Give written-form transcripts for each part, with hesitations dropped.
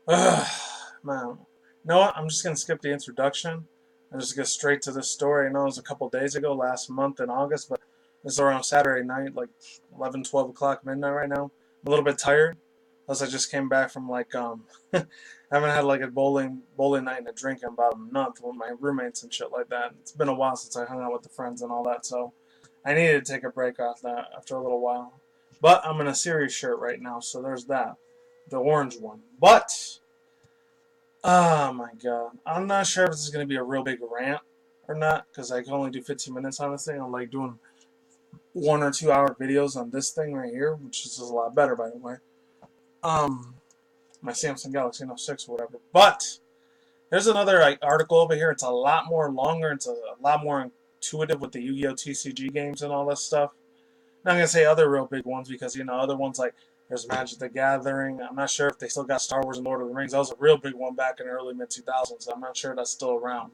Man. You know what? I'm just going to skip the introduction and just get straight to this story. I know it was a couple days ago, last month in August, but it's around Saturday night, like 11, 12 o'clock midnight right now. I'm a little bit tired. Plus, I just came back from I haven't had like a bowling night and a drink in about a month with my roommates and shit like that. It's been a while since I hung out with the friends and all that, so I needed to take a break off that after a little while. But I'm in a serious shirt right now, so there's that. The orange one. But oh my god. I'm not sure if this is going to be a real big rant or not, because I can only do 15 minutes on this thing. I'm like doing 1 or 2 hour videos on this thing right here, which is a lot better, by the way. Um, my Samsung Galaxy Note 6 or whatever. But there's another article over here. It's a lot more longer. It's a lot more intuitive with the Yu-Gi-Oh TCG games and all this stuff. Not gonna say other real big ones because other ones like there's Magic the Gathering. I'm not sure if they still got Star Wars and Lord of the Rings. That was a real big one back in the early mid 2000s. So I'm not sure that's still around.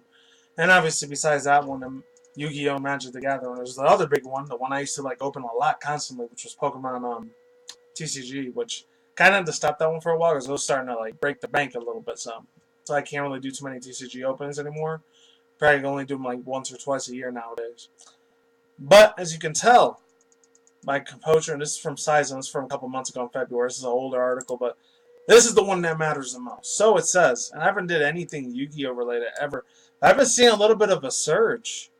And obviously, besides that one, Yu-Gi-Oh Magic the Gathering. There's the other big one, the one I used to open a lot constantly, which was Pokemon TCG, which kind of had to stop that one for a while because it was starting to break the bank a little bit. So I can't really do too many TCG openings anymore. Probably only do them once or twice a year nowadays. But as you can tell, my composure, and this is from Sizen, this is from a couple months ago in February. This is an older article, but this is the one that matters the most. So it says, and I haven't did anything Yu-Gi-Oh related ever. I've been seeing a little bit of a surge.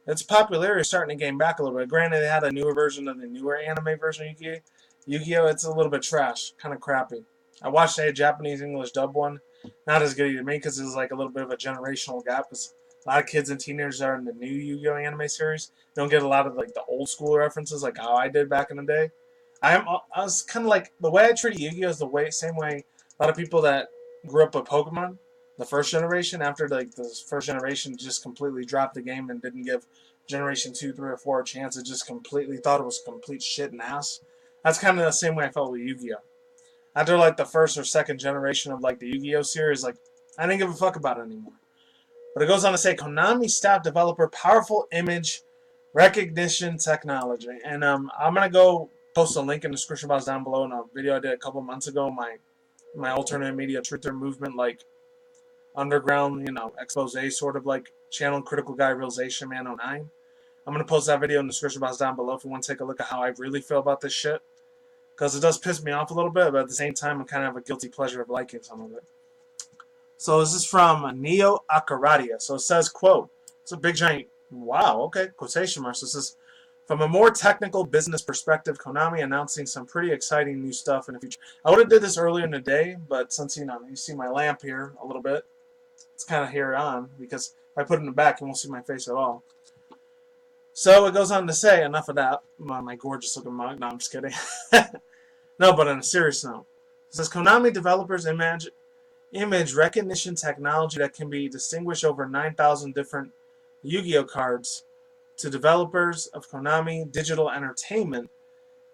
Its popularity is starting to gain back a little bit. Granted, they had a newer version of the newer anime version of Yu-Gi-Oh. It's a little bit trash, kind of crappy. I watched a Japanese English dub one, not as good to me because it's like a little bit of a generational gap. Because a lot of kids and teenagers are in the new Yu-Gi-Oh anime series. They don't get a lot of the old school references like how I did back in the day. I was kind of the way I treat Yu-Gi-Oh is the same way a lot of people that grew up with Pokemon, the first generation, after the first generation just completely dropped the game and didn't give generation 2, 3, or 4 a chance. It just completely thought it was complete shit and ass. That's kind of the same way I felt with Yu-Gi-Oh. After the first or second generation of the Yu-Gi-Oh series, I didn't give a fuck about it anymore. But it goes on to say Konami staff developer powerful image recognition technology, and I'm gonna go post a link in the description box down below in a video I did a couple months ago. My alternate media truther movement underground expose sort of channel Critical Guy Realization Man 09. I'm gonna post that video in the description box down below if you want to take a look at how I really feel about this shit. Because it does piss me off a little bit, but at the same time, I kind of have a guilty pleasure of liking some of it. So this is from Neo Akaradia. So it says, quote, it's a big giant, wow, okay, quotation marks. This is, from a more technical business perspective, Konami announcing some pretty exciting new stuff in the future. I would have did this earlier in the day, but since, you see my lamp here a little bit, it's kind of here on, because if I put it in the back, you won't see my face at all. So it goes on to say, enough of that, my gorgeous looking mug. No, I'm just kidding. No, but on a serious note, it says Konami developers image recognition technology that can be distinguished over 9,000 different Yu-Gi-Oh cards to developers of Konami Digital Entertainment,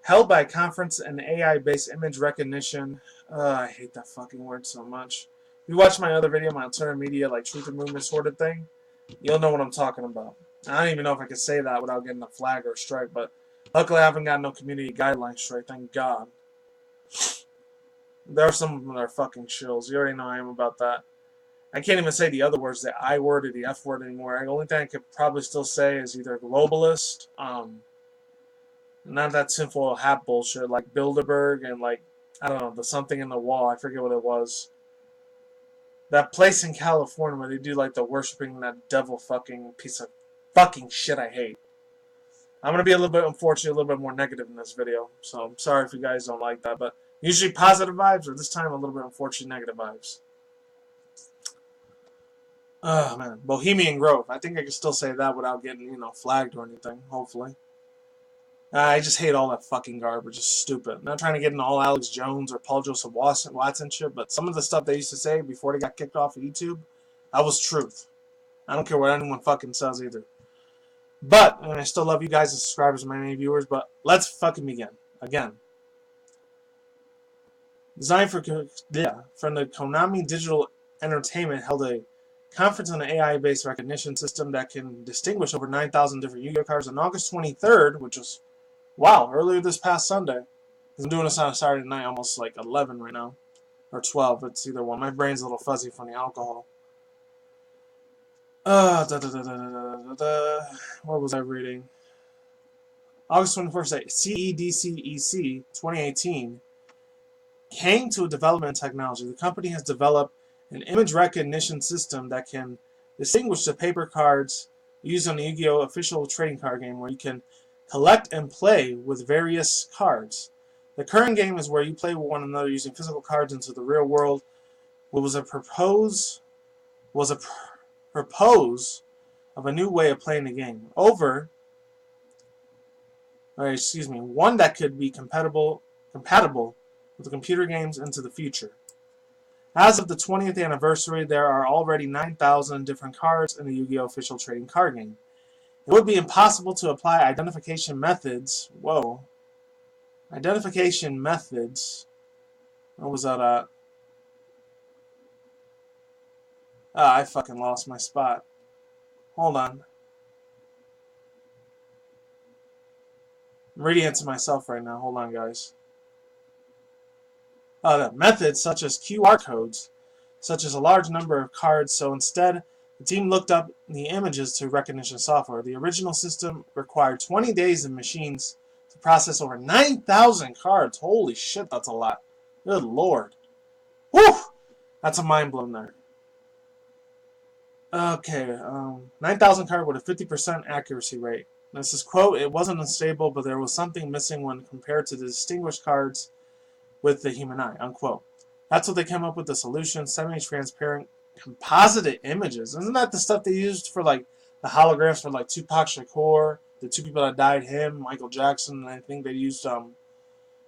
held by a conference and AI-based image recognition. I hate that fucking word so much. If you watch my other video, my alternative media truth and movement sort of thing, you'll know what I'm talking about. I don't even know if I can say that without getting a flag or a strike, but luckily I haven't got no community guidelines strike, thank God. There are some of them that are fucking shills. You already know I am about that. I can't even say the other words, the I word or the F word anymore. The only thing I could probably still say is either globalist, not that sinful hat bullshit, like Bilderberg and I don't know, the something in the wall. I forget what it was. That place in California where they do the worshipping that devil fucking piece of fucking shit I hate. I'm going to be a little bit, unfortunately, a little bit more negative in this video. So I'm sorry if you guys don't like that. But usually positive vibes, or this time a little bit, unfortunately, negative vibes. Oh, man. Bohemian Grove. I think I can still say that without getting, flagged or anything, hopefully. I just hate all that fucking garbage. It's stupid. I'm not trying to get into all Alex Jones or Paul Joseph Watson shit, but some of the stuff they used to say before they got kicked off of YouTube, that was truth. I don't care what anyone fucking says either. But, and I still love you guys as subscribers and my main viewers, but let's fucking begin. Again. Designed from the Konami Digital Entertainment held a conference on an AI-based recognition system that can distinguish over 9,000 different Yu-Gi-Oh cards on August 23rd, which was, wow, earlier this past Sunday. I'm doing this on a Saturday night, almost 11 right now. or 12. It's either one. My brain's a little fuzzy from the alcohol. What was I reading? August 21st, CEDCEC 2018 came to a development technology. The company has developed an image recognition system that can distinguish the paper cards used on the Yu-Gi-Oh official trading card game, where you can collect and play with various cards. The current game is where you play with one another using physical cards into the real world. What was a propose of a new way of playing the game. One that could be compatible with the computer games into the future. As of the 20th anniversary, there are already 9,000 different cards in the Yu-Gi-Oh! Official trading card game. It would be impossible to apply identification methods. Identification methods. What was that at? I fucking lost my spot. Hold on. I'm reading it to myself right now. Hold on, guys. Methods such as QR codes, such as a large number of cards. So instead, the team looked up the images to recognition software. The original system required 20 days of machines to process over 9,000 cards. Holy shit, that's a lot. Good lord. Whew! That's a mind blown there. Okay, 9,000 card with a 50% accuracy rate. This is, quote, it wasn't unstable, but there was something missing when compared to the distinguished cards with the human eye, unquote. That's what they came up with, the solution, semi-transparent composite images. Isn't that the stuff they used for, like, the holograms for, like, Tupac Shakur, the two people that died, him, Michael Jackson, and I think they used,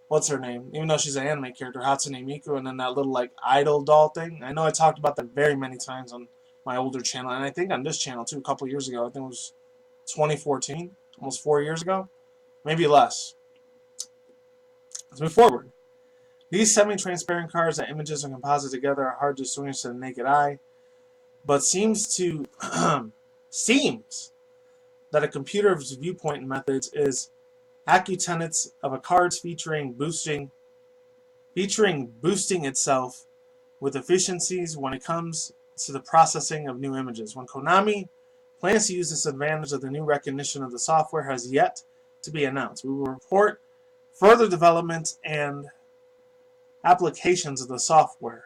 what's her name? Even though she's an anime character, Hatsune Miku, and then that little, like, idol doll thing. I know I talked about that very many times on my older channel, and I think on this channel, too, a couple years ago. I think it was 2014, almost 4 years ago, maybe less. Let's move forward. These semi-transparent cards that images are composite together are hard to distinguish to the naked eye, but seems that a computer's viewpoint methods is accutenets of a card's featuring boosting itself with efficiencies when it comes to the processing of new images. When Konami plans to use this advantage of the new recognition of the software has yet to be announced. We will report further developments and applications of the software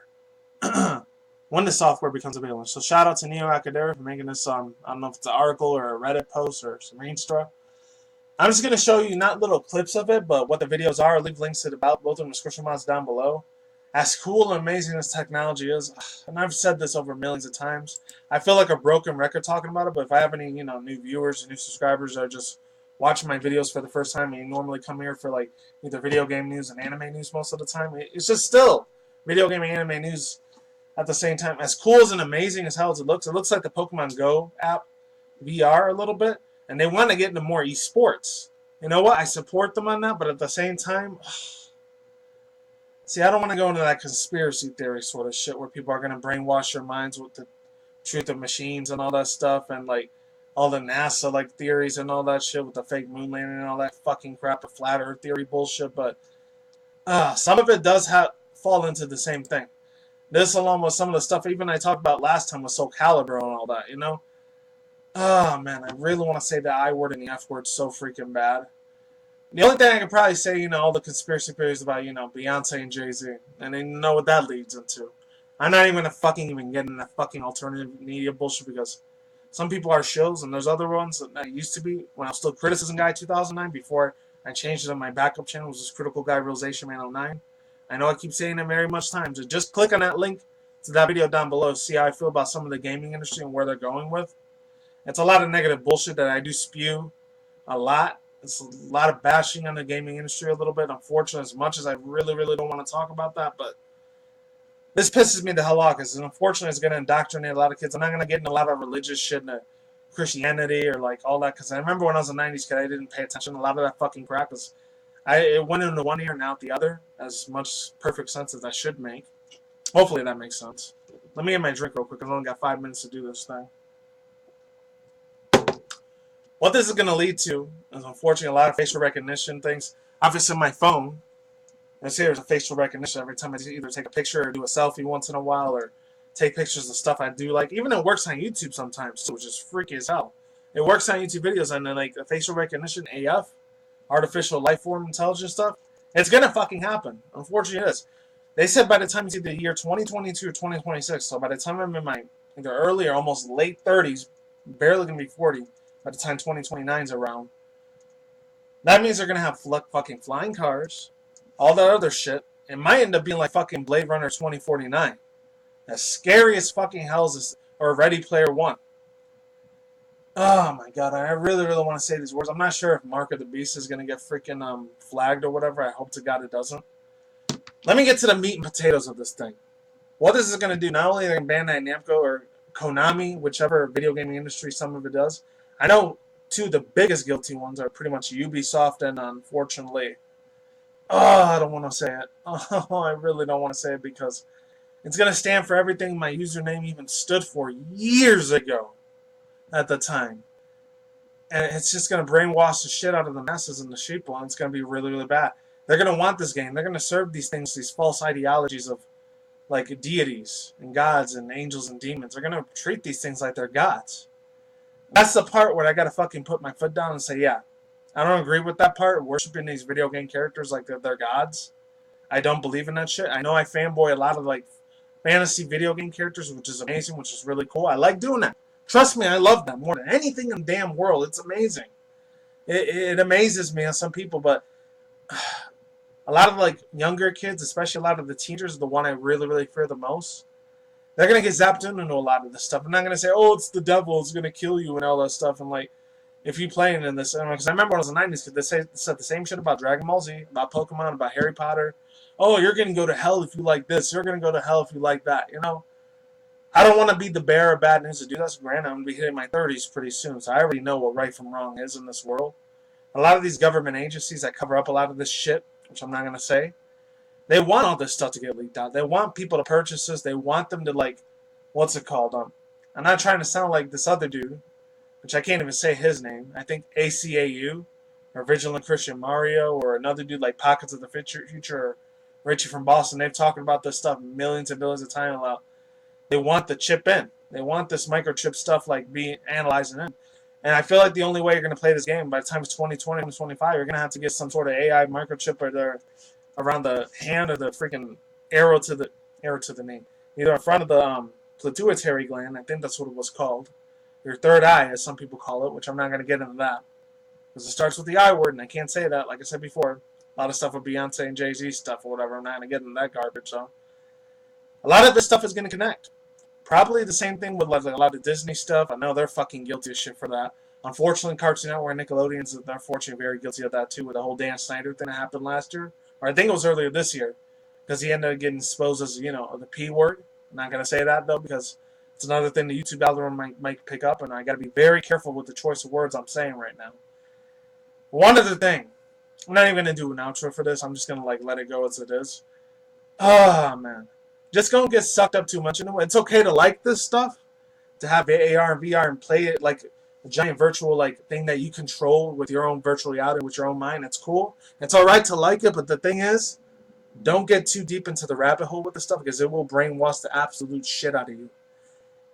when the software becomes available. So shout out to Neo Acadera for making this, I don't know if it's an article or a Reddit post or some Mainstra. I'm just going to show you not little clips of it, but what the videos are. I'll leave links to both of them in the description box down below. As cool and amazing as technology is, and I've said this over millions of times, I feel like a broken record talking about it, but if I have any, new viewers and new subscribers that are just watching my videos for the first time and you normally come here for, like, either video game news and anime news most of the time, it's just still video game and anime news at the same time. As cool and amazing as hell as it looks like the Pokemon Go app VR a little bit, and they want to get into more esports. You know what? I support them on that, but at the same time, see, I don't want to go into that conspiracy theory sort of shit where people are going to brainwash your minds with the truth of machines and all that stuff, and, like, all the NASA, like, theories and all that shit with the fake moon landing and all that fucking crap, the flat earth theory bullshit, but some of it does fall into the same thing. This, along with some of the stuff even I talked about last time with Soul Calibur and all that, Oh, man, I really want to say the I word and the F word so freaking bad. The only thing I could probably say, all the conspiracy theories about, Beyonce and Jay-Z, and they know what that leads into. I'm not even going to even get into that fucking alternative media bullshit, because some people are shills, and there's other ones that I used to be when I was still Criticism Guy 2009, before I changed it on my backup channel, which is Critical Guy Realization Man 09. I know I keep saying it very much times. Just click on that link to that video down below, see how I feel about some of the gaming industry and where they're going with. It's a lot of negative bullshit that I do spew a lot. It's a lot of bashing on the gaming industry a little bit, unfortunately, as much as I really, really don't want to talk about that, but this pisses me the hell off, because unfortunately it's going to indoctrinate a lot of kids. I'm not going to get into a lot of religious shit into Christianity or, like, all that, because I remember when I was a 90s kid, I didn't pay attention to a lot of that fucking crap, because it went into one ear and out the other, as much perfect sense as that should make. Hopefully that makes sense. Let me get my drink real quick, because I've only got 5 minutes to do this thing. What this is going to lead to is, unfortunately, a lot of facial recognition things. Obviously, my phone And see, there's a facial recognition every time I either take a picture or do a selfie once in a while or take pictures of stuff I do. Like, even it works on YouTube sometimes, too, which is freaky as hell. It works on YouTube videos, and then, like, the facial recognition AF, artificial life form intelligence stuff, it's going to fucking happen. Unfortunately, it is. They said by the time it's either the year 2022 or 2026, so by the time I'm in my either early or almost late 30s, barely going to be 40, by the time 2029 is around, that means they're going to have fucking flying cars, all that other shit. It might end up being like fucking Blade Runner 2049. As scary as fucking hell is this, or Ready Player One. Oh my god, I really, really want to say these words. I'm not sure if Mark of the Beast is going to get freaking flagged or whatever. I hope to God it doesn't. Let me get to the meat and potatoes of this thing. What this is going to do, not only in Bandai Namco or Konami, whichever video gaming industry some of it does. I know two of the biggest guilty ones are pretty much Ubisoft and, unfortunately, I don't want to say it. I really don't want to say it because it's going to stand for everything my username even stood for years ago at the time. And it's just going to brainwash the shit out of the masses and the sheeple, and it's going to be really, really bad. They're going to want this game. They're going to serve these things, these false ideologies of, like, deities and gods and angels and demons. They're going to treat these things like they're gods. That's the part where I got to fucking put my foot down and say, yeah, I don't agree with that part, worshiping these video game characters like they're gods. I don't believe in that shit. I know I fanboy a lot of, like, fantasy video game characters, which is amazing, which is really cool. I like doing that. Trust me, I love them more than anything in the damn world. It's amazing. It amazes me on some people, but a lot of, like, younger kids, especially a lot of the teenagers, the one I really, really fear the most, they're going to get zapped into a lot of this stuff. I'm not going to say, oh, it's the devil, it's going to kill you and all that stuff. And, like, if you playing in this, because I remember when I was in the 90s, they said the same shit about Dragon Ball Z, about Pokemon, about Harry Potter. Oh, you're going to go to hell if you like this. You're going to go to hell if you like that. You know? I don't want to be the bearer of bad news to do this. Granted, I'm going to be hitting my 30s pretty soon, so I already know what right from wrong is in this world. A lot of these government agencies that cover up a lot of this shit, which I'm not going to say, they want all this stuff to get leaked out. They want people to purchase this. They want them to, like, what's it called? I'm not trying to sound like this other dude, which I can't even say his name. I think ACAU, or Vigilant Christian Mario, or another dude like Pockets of the Future, or Richie from Boston. They've talked about this stuff millions and billions of times. They want the chip in. They want this microchip stuff, like, being analyzed in. And I feel like the only way you're going to play this game, by the time it's 2020, 2025, you're going to have to get some sort of AI microchip or there around the hand or the freaking arrow to the knee. Either in front of the pituitary gland, I think that's what it was called. Your third eye, as some people call it, which I'm not going to get into that. Because it starts with the I word, and I can't say that. Like I said before, a lot of stuff with Beyonce and Jay-Z stuff or whatever. I'm not going to get into that garbage, so. A lot of this stuff is going to connect. Probably the same thing with, like, a lot of Disney stuff. I know they're fucking guilty as shit for that. Unfortunately, Cartoon Network and Nickelodeon's, they're unfortunately very guilty of that too, with the whole Dan Snyder thing that happened last year. Or I think it was earlier this year. Because he ended up getting exposed as, you know, the P word. I'm not going to say that, though, because it's another thing the YouTube algorithm might pick up, and I got to be very careful with the choice of words I'm saying right now. One other thing. I'm not even going to do an outro for this. I'm just going to, like, let it go as it is. Oh, man. Just don't get sucked up too much into it. It's okay to like this stuff, to have AR and VR and play it like a giant virtual, like, thing that you control with your own virtual reality, with your own mind. It's cool. It's all right to like it, but the thing is, don't get too deep into the rabbit hole with this stuff, because it will brainwash the absolute shit out of you.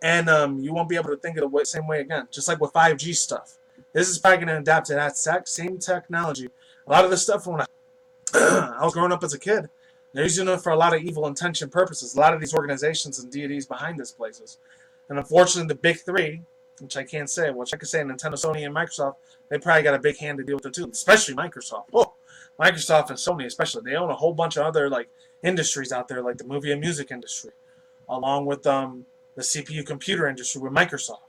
And you won't be able to think of the same way again. Just like with 5G stuff. This is probably going to adapt to that same technology. A lot of this stuff, when I was growing up as a kid, they're using it for a lot of evil intention purposes. A lot of these organizations and deities behind these places. And unfortunately, the big three, which I can't say, which I could say Nintendo, Sony, and Microsoft, they probably got a big hand to deal with it too. Especially Microsoft. Oh, Microsoft and Sony especially. They own a whole bunch of other, like, industries out there, like the movie and music industry. Along with the CPU computer industry with Microsoft.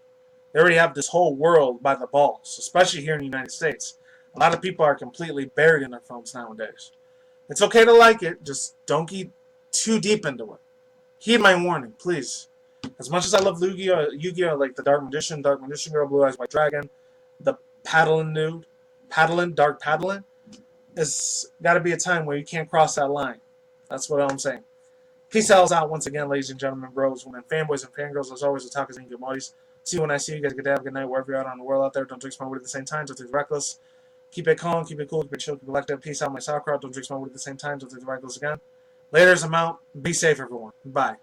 They already have this whole world by the balls, especially here in the United States. A lot of people are completely buried in their phones nowadays. It's okay to like it, just don't get too deep into it. Heed my warning, please. As much as I love Yu-Gi-Oh, like the Dark Magician Girl, Blue Eyes White Dragon, the Paddling Dude, Dark Paddling, there's got to be a time where you can't cross that line. That's what I'm saying. Peace out once again, ladies and gentlemen, bros, women, fanboys, and fangirls. As always, the talk is in good mornings. See you when I see you guys. Good day, have a good night, wherever you're at on the world out there. Don't drink, smoke, weed at the same time. Don't drink reckless. Keep it calm, keep it cool, keep it chill, keep it collected. Peace out, my sauerkraut. Don't drink my wood at the same time. Don't drink the right goes again. Later's, I'm out. Be safe, everyone. Bye.